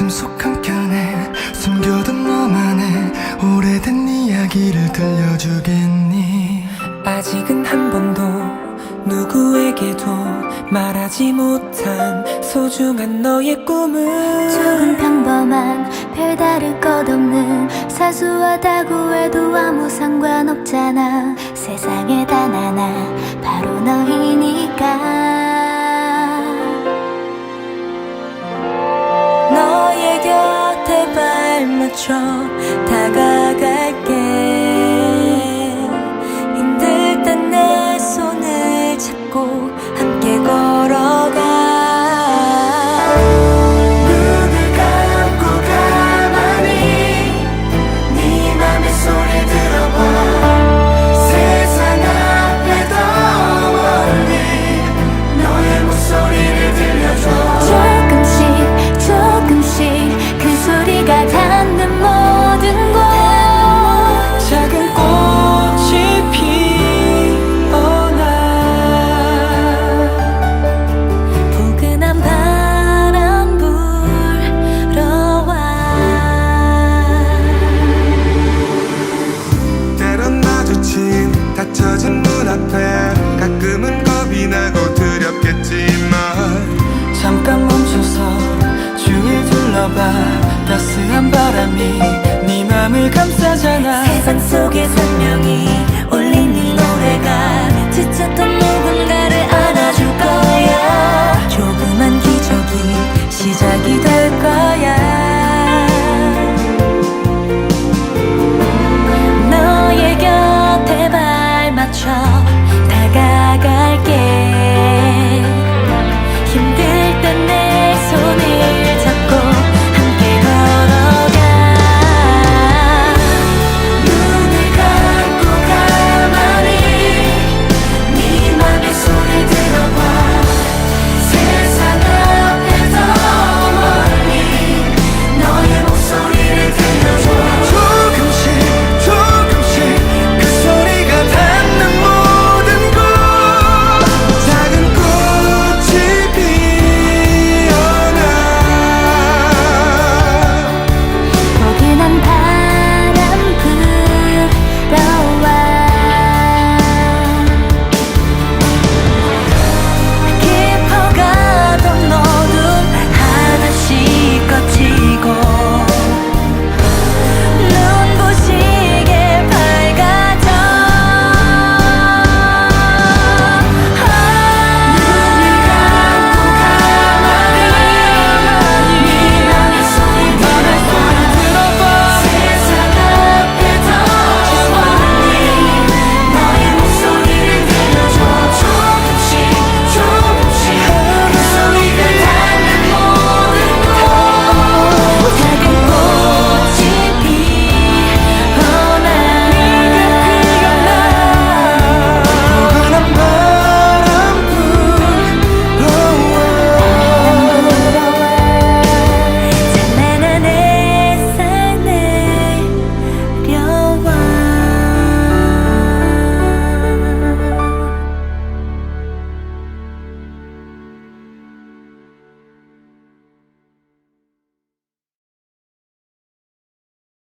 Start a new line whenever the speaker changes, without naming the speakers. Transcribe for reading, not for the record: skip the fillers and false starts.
가슴 속 한켠에 숨겨둔 너만의 오래된 이야기를 들려주겠니?
아직은 한 번도 누구에게도 말하지 못한 소중한 너의 꿈은
조금 평범한 별다를 것 없는 사소하다고 해도 아무 상관없잖아. 세상에 단 하나 바로 너이니까. 너의 곁에 발 맞춰 다가갈게. 힘들 땐 내 손을 잡고 함께 걸어가.
눈을 감고 가만히 네 맘의 소리 들어봐. 세상 앞에 더 멀리 너의 목소리를 들려줘.
조금씩 그 소리가 닿는 모든 곳.
작은 꽃이 피어나
포근한 바람 불어와.
때론 마주친 닫혀진 눈앞에 가끔은 겁이 나고 두렵겠지만
잠깐 멈춰서 주위를 둘러봐. 따스한 바람이 네 맘을 감싸잖아.
세상 속에 선명히 울린 이 노래가 지쳤던 누군가를 안아줄 거야. 조그만 기적이 시작이 될 거야.